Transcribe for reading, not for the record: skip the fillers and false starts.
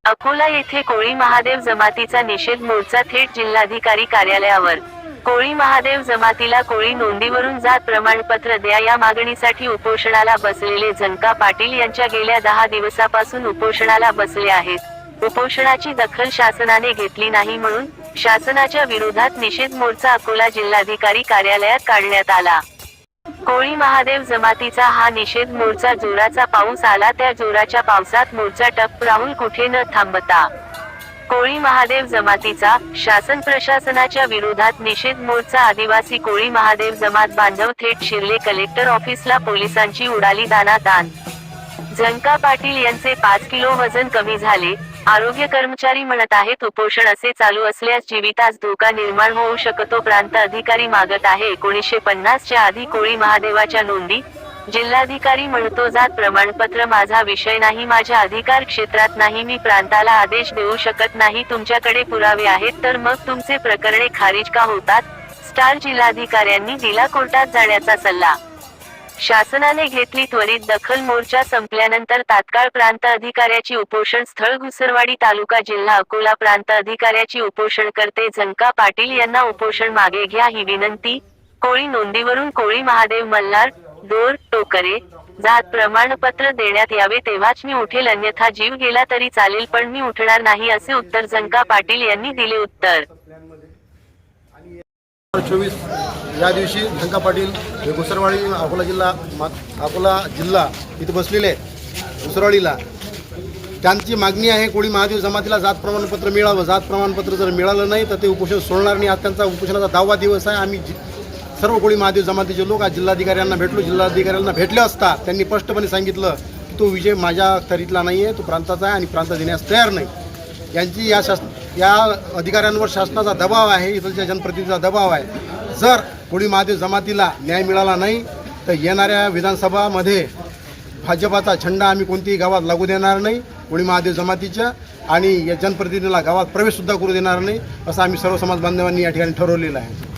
अकोला येथे कोळी महादेव जमातीचा निषेध मोर्चा थेट जिल्हाधिकारी कार्यालयावर। कोळी महादेव जमातीला कोळी नोंदीवरून जात प्रमाणपत्र द्या या मागणीसाठी उपोषणाला बसलेले जनका पाटील यांच्या गेल्या 10 दिवसापासून उपोषणाला बसले आहेत। उपोषणाची दखल शासनाने घेतली नाही म्हणून शासनाच्या विरोधात निषेध मोर्चा अकोला जिल्हाधिकारी कार्यालयात काढण्यात आला। कोळी महादेव जमातीचा हा निषेध मोर्चा जोराचा पाऊस आला त्या जोराच्या पावसात मोर्चा टप्प राहून कुठे न थांबता कोळी महादेव जमातीचा शासन प्रशासनाच्या विरोधात निषेध मोर्चा आदिवासी कोळी महादेव जमात बांधव थेट शिर्ले कलेक्टर ऑफिसला पोलिसांची उडाली दाणादाण। जनका पाटील यांचे 5 किलो वजन कमी झाले। आरोग्य कर्मचारी म्हणत आहेत उपोषण असे चालू असल्यास जीवितास धोका निर्माण होऊ शकतो। प्रांत अधिकारी मागत आहे 1950 च्या आधी कोळी महादेवाच्या नोंदी। जिल्हाधिकारी म्हणतो जात प्रमाणपत्र माझा विषय नाही, माझ्या अधिकार क्षेत्रात नाही, मी प्रांताला आदेश देऊ शकत नाही। तुमच्याकडे पुरावे आहेत तर मग तुमचे प्रकरणे खारिज का होतात? स्टार जिल्हाधिकाऱ्यांनी दिला कोर्टात जाण्याचा सल्ला। शासनाने घेतली त्वरित दखल। मोर्चा संपल्यानंतर तात्काळ प्रांत अधिकाऱ्याची उपोषण स्थळ घुसरवाडी तालुका जिल्हा अकोला। प्रांत अधिकाऱ्याची उपोषणकर्ते जनका पाटील यांना उपोषण मागे घ्या ही विनंती। कोळी नोंदीवरून कोळी महादेव मल्हार दोर टोकरे जात प्रमाणपत्र देण्यात यावे तेव्हाच मी उठेल, अन्यथा जीव गेला तरी चालेल पण मी उठणार नाही असे उत्तर जनका पाटील यांनी दिले। उत्तर 24 या दिवशी जनका पाटील हे घुसरवाडी अकोला जिल्हा इथे बसलेले घुसरवाडीला। त्यांची मागणी आहे कोळी महादेव जमातीला जात प्रमाणपत्र मिळावं। जात प्रमाणपत्र जर मिळालं नाही तर ते उपोषण सोडणार नाही। आज त्यांचा उपोषणाचा 10वा दिवस आहे। आम्ही सर्व कोळी महादेव जमातीचे लोक आज जिल्हाधिकाऱ्यांना भेटलो। जिल्हाधिकाऱ्यांना भेटले असता त्यांनी स्पष्टपणे सांगितलं की तो विजय माझ्या तरीतला नाही आहे, तो प्रांताचा आहे आणि प्रांत देण्यास तयार नाही। यांची या अधिकाऱ्यांवर शासनाचा दबाव आहे, इथलच्या जनप्रतिनिधीचा दबाव आहे। जर कोळी महादेव जमातीला न्याय मिळाला नाही तर येणाऱ्या विधानसभामध्ये भाजपाचा झेंडा आम्ही कोणत्याही गावात लागू देणार नाही कोळी महादेव जमातीच्या, आणि या जनप्रतिनिधीला गावात प्रवेशसुद्धा करू देणार नाही असं आम्ही सर्व समाज बांधवांनी या ठिकाणी ठरवलेलं आहे।